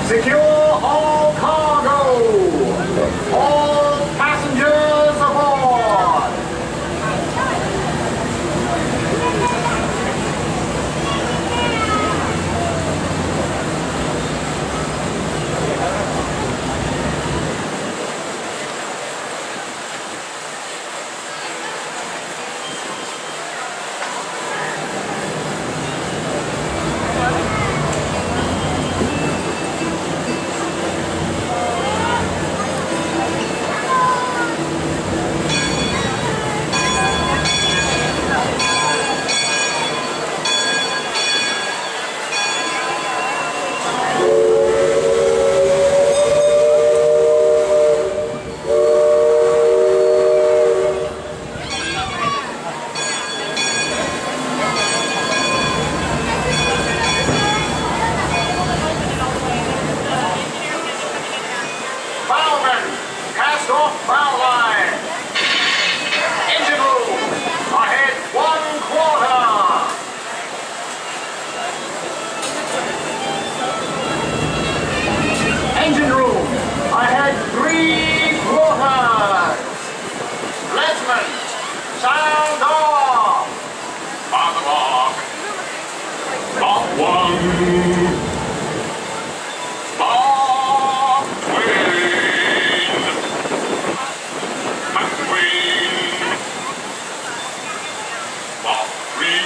Secure all cargo. All passengers aboard. Sound off! On the mark. Mark one. Mark Twain. Mark Twain. Mark three.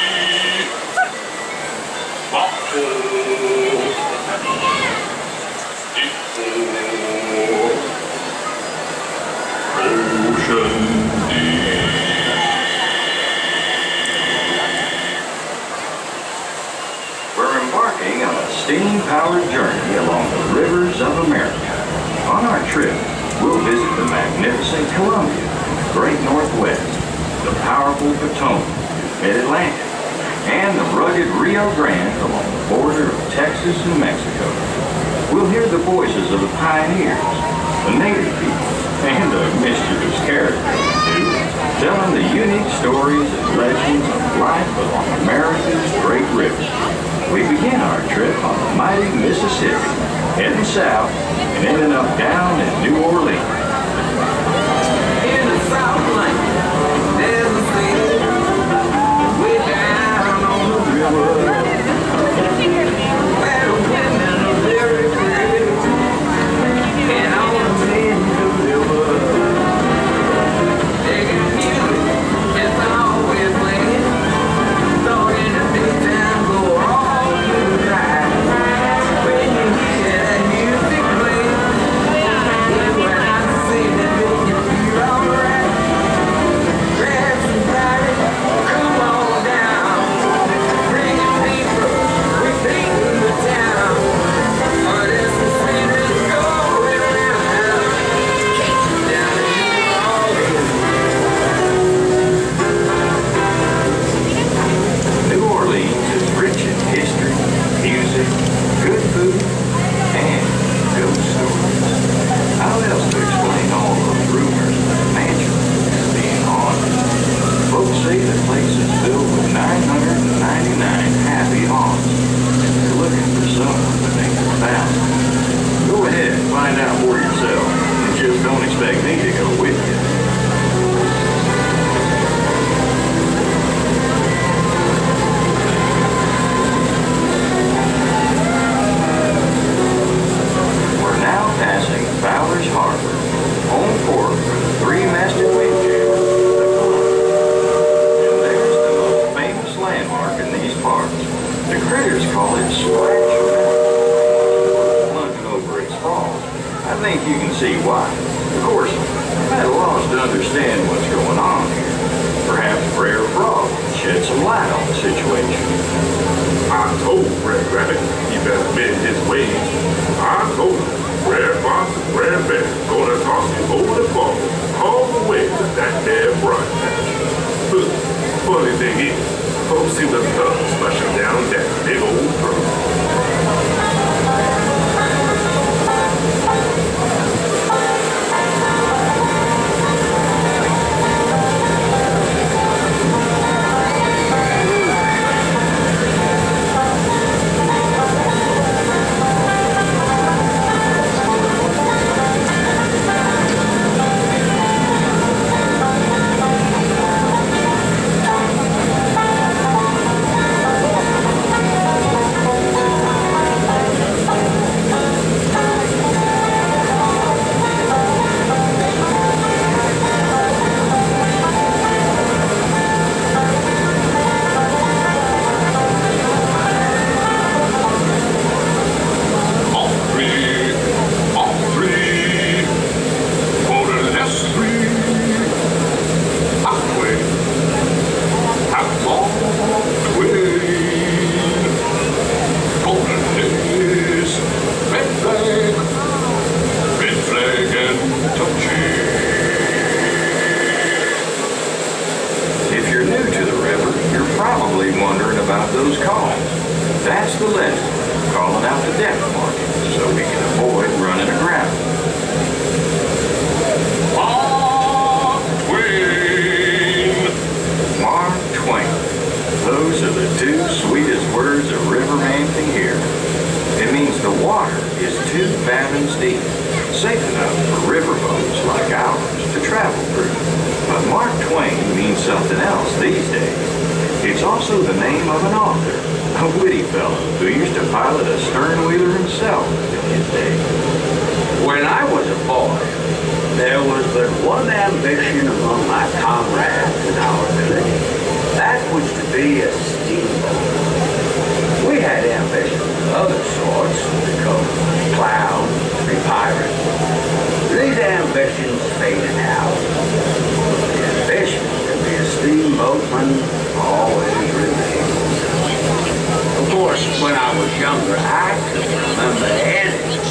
Mark four. Deep four. Ocean deep. On a steam-powered journey along the rivers of America. On our trip, we'll visit the magnificent Columbia, Great Northwest, the powerful Pontoon, Mid-Atlantic, and the rugged Rio Grande along the border of Texas and Mexico. We'll hear the voices of the pioneers, the native people, and the mischievous characters, too, telling the unique stories and legends of life along America's great rivers. We begin our trip on the mighty Mississippi, heading south and ending up down in New Orleans. In the Southland, there's a city way down on the river. Where the women are very pretty, and all the men deliver. They can hear it, it's always playing, though in the daytime go on. That's the lesson, calling out the depth market so we can avoid running aground. Mark Twain! Mark Twain. Those are the two sweetest words a riverman can hear. It means the water is 2 fathoms deep, safe enough for riverboats like ours to travel through. But Mark Twain means something else these days. It's also the name of an author, a witty fellow who used to pilot a stern-wheeler himself in his day. When I was a boy, there was but one ambition among my comrades in our village. That was to be a steamboat. We had ambitions of other sorts, to become clowns, to be pirates. These ambitions faded out. The ambition to be a steamboatman always remained. Of course, when I was younger, I could remember anything,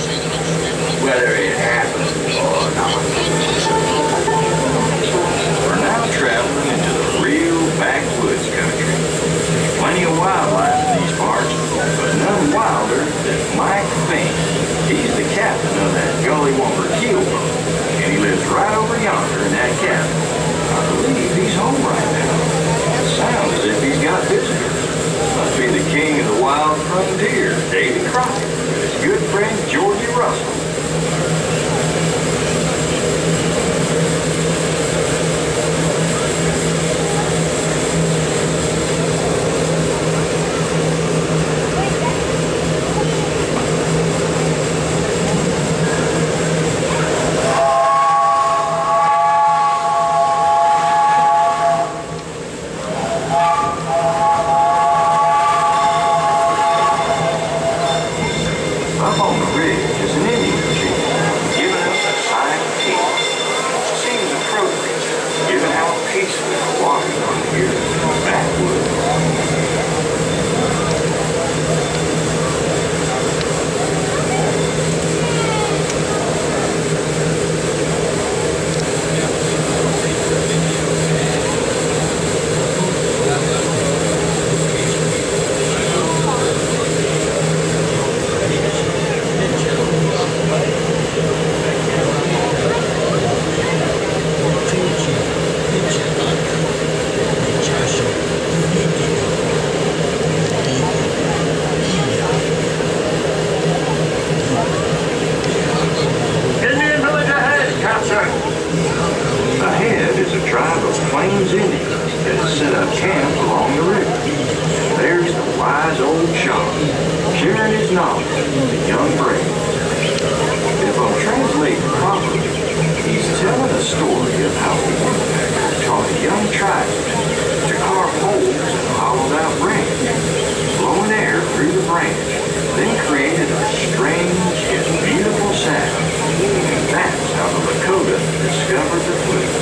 whether it happened or not. We're now traveling into the real backwoods country. Plenty of wildlife in these parts, but none wilder than Mike Fink. He's the captain of that Gully Wumper Keelboat, and he lives right over yonder in that cabin. I believe he's home right now. It sounds as if he's got visitors. Must be the king of the wild frontier, Davy Crockett, and his good friend Georgie Russell. Up on the ridge is an Indian chief, giving us a sign of peace. Seems appropriate, given how peaceful we're walking on here in the backwoods. Ahead is a tribe of Plains Indians that has set up camp along the river. There's the wise old Shaw, sharing his knowledge with the young braves. If I'm translating properly, he's telling a story of how the woodpecker taught a young tribesman to carve holes in a hollowed out branch, blowing air through the branch, then created a strange yet beautiful sound. And that's how the Lakota discovered the flute.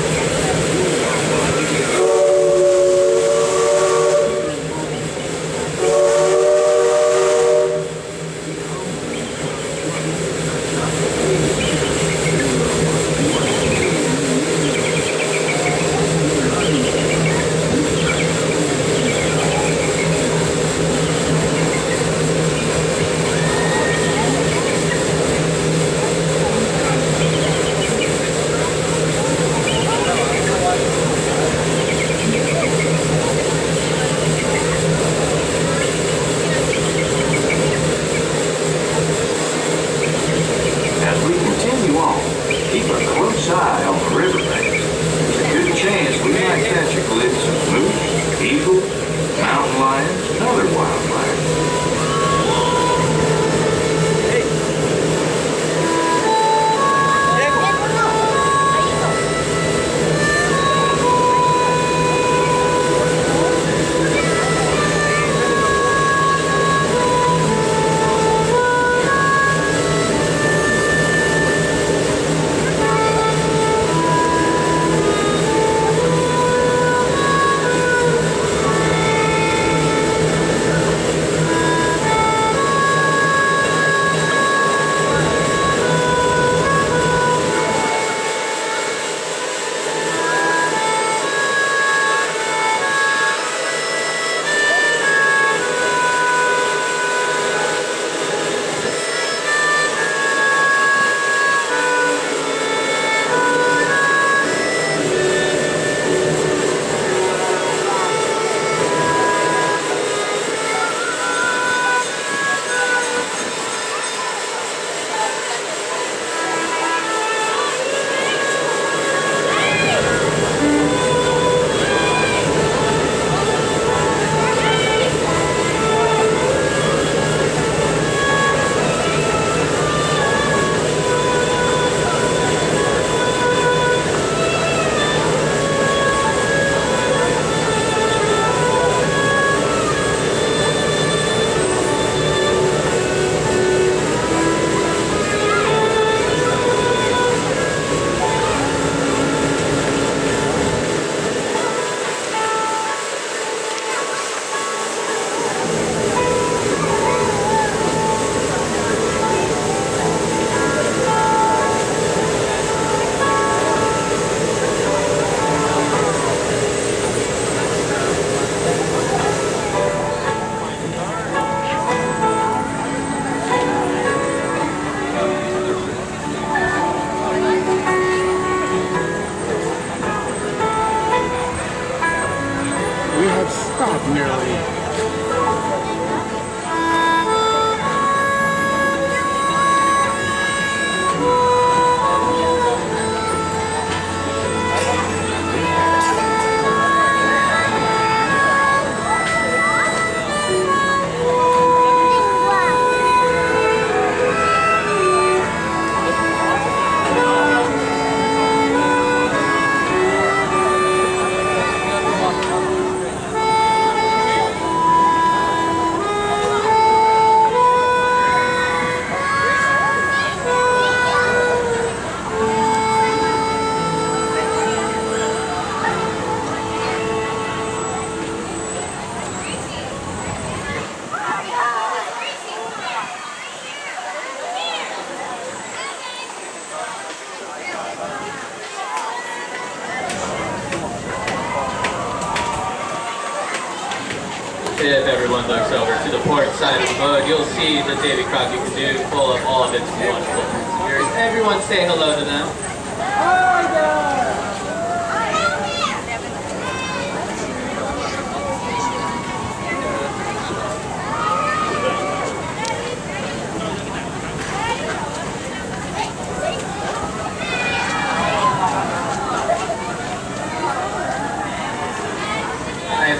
looks over to the port side of the boat, you'll see the Davy Crockett canoe full of all of its wonderful passengers. Everyone say hello to them.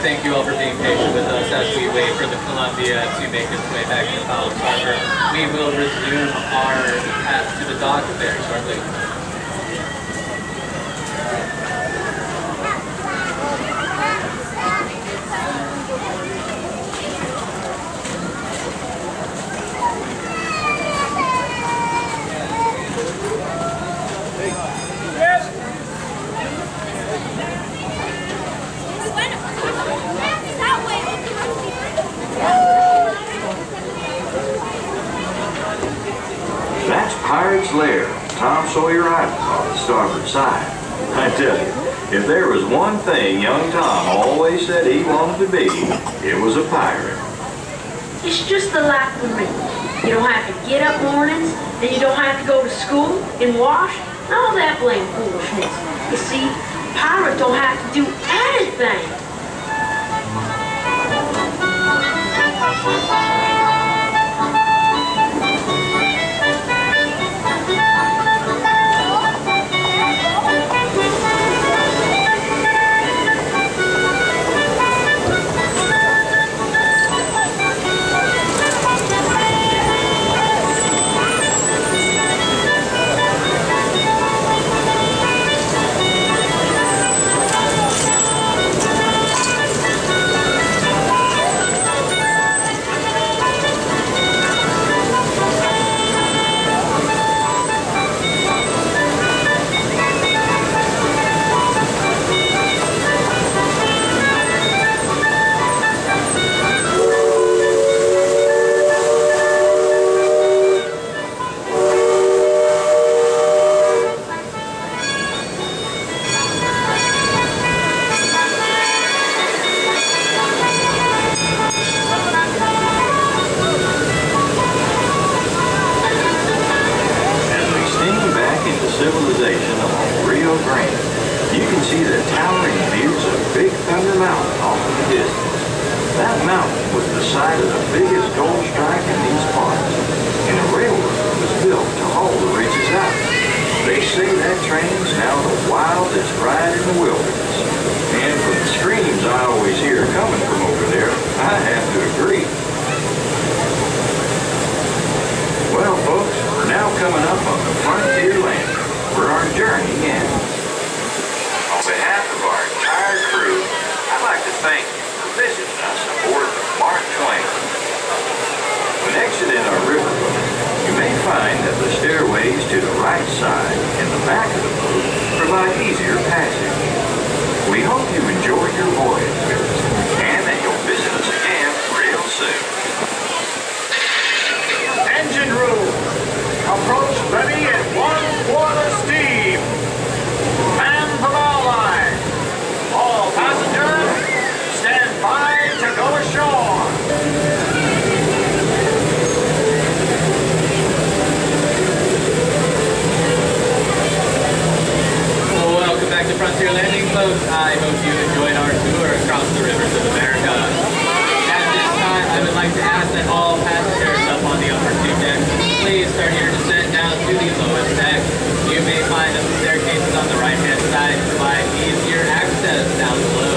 Thank you all for being patient with us as we wait for the Columbia to make its way back to College Harbor. We will resume our path to the dock very shortly. That's Pirate's Lair, Tom Sawyer Island on the starboard side. I tell you, if there was one thing young Tom always said he wanted to be, it was a pirate. It's just the life for me. You don't have to get up mornings, and you don't have to go to school and wash, and all that blame foolishness. You see, pirates don't have to do anything. Civilization along Rio Grande, you can see the towering views of Big Thunder Mountain off in the distance. That mountain was the site of the biggest gold strike in these parts, and a railroad was built to haul the riches out. They say that train's now the wildest ride in the wilderness, and from the screams I always hear coming from over there, I have to agree. Well, folks, we're now coming up on the Fronterland, where our journey ends. On behalf of our entire crew, I'd like to thank you for visiting us aboard the Mark Twain. When exiting our riverboat, you may find that the stairways to the right side and the back of the boat provide easier passage. We hope you enjoyed your voyage with us, and that you'll visit us again real soon. Engine room! Approach ready at 1/4 steam! Man for all line! All passengers, stand by to go ashore! Welcome back to Frontier Landing, folks. I hope you enjoyed our tour across the rivers of America. At this time, I would like to ask that all passengers up on the upper two decks please start your descent down to the lowest deck. You may find that the staircases on the right-hand side provide easier access down below.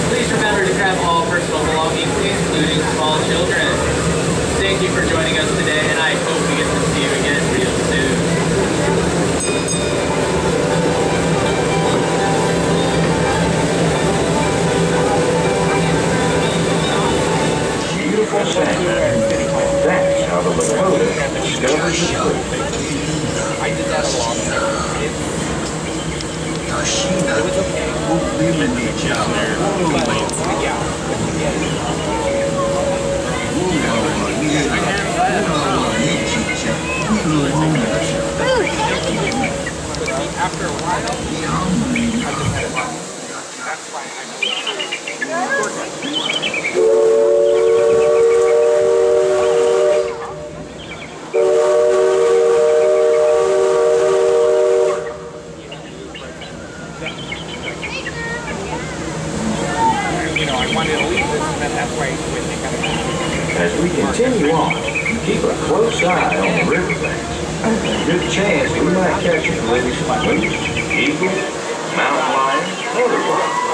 Please remember to grab all personal belongings, including small children. Thank you for joining us today, and I hope we get to see you again real soon. Beautiful sand. That's how the Lakota discovered the truth. I did that a long time ago. It was okay. We'll eliminate you down there. After a while, I just had it. That's why I continue on, keep a close eye on the riverbanks. Good chance we might catch a glimpse of moose, eagles, mountain lions, and other wildlife.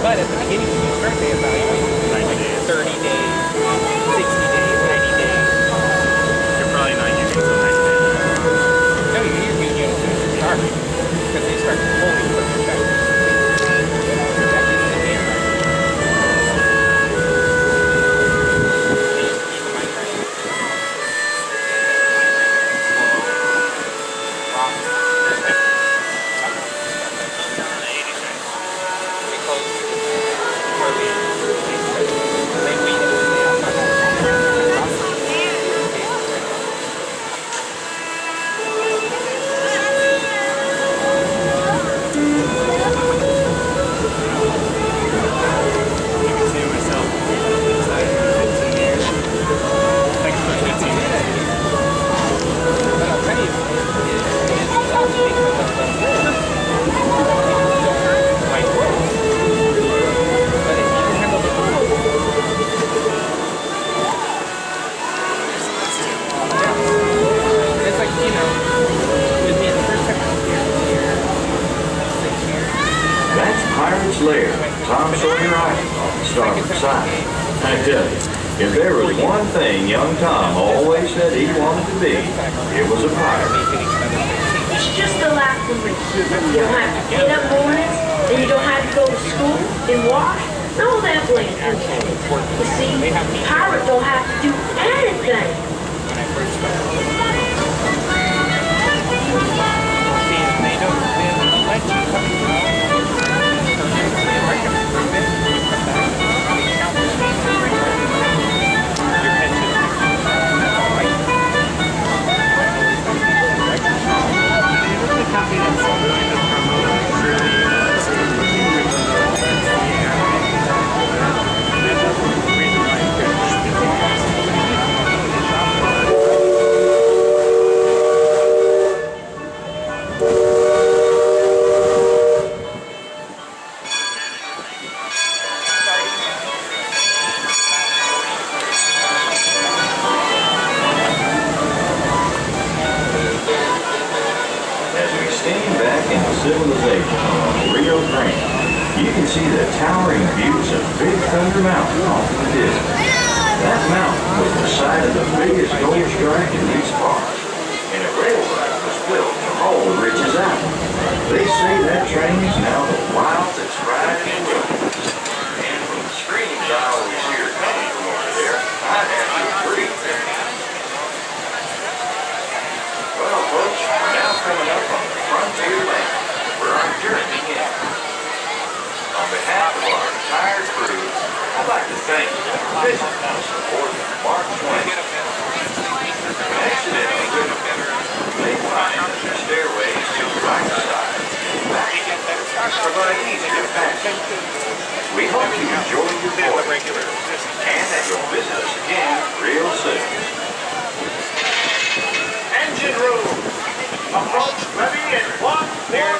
But at the beginning, when you start, they evaluate 30 days, 60 days, 90 days. You're probably not using until 90 days. No, you use new units as your shark because they start pulling from your check. Your check is in the air. Lair, Tom Sawyer Island on the starboard side. I tell you, if there was one thing young Tom always said he wanted to be, it was a pirate. It's just a life for me. You don't have to get up mornings, and you don't have to go to school and wash. And all that bland bullshit. You see, pirates don't have to do anything. When I first started. They don't let you come in. Civilization on Rio Grande. You can see the towering views of Big Thunder Mountain off the distance. That mountain was the site of the biggest gold strike in these parts, and a railroad was built to haul the riches out. They say that train is now the wildest ride in the world. And from the screams I always hear coming from over there, I have to agree. Well, folks, we're now coming up on the Fronterland, where our journey ends. On behalf of our entire crew, I'd like to thank you for visiting us aboard the Mark Twain. Accidentally, you may find that the stairways to the right side provide easier passage. We hope you enjoy your voyage and that you'll visit us again real soon. Engine room. Approach ready in 1, 4,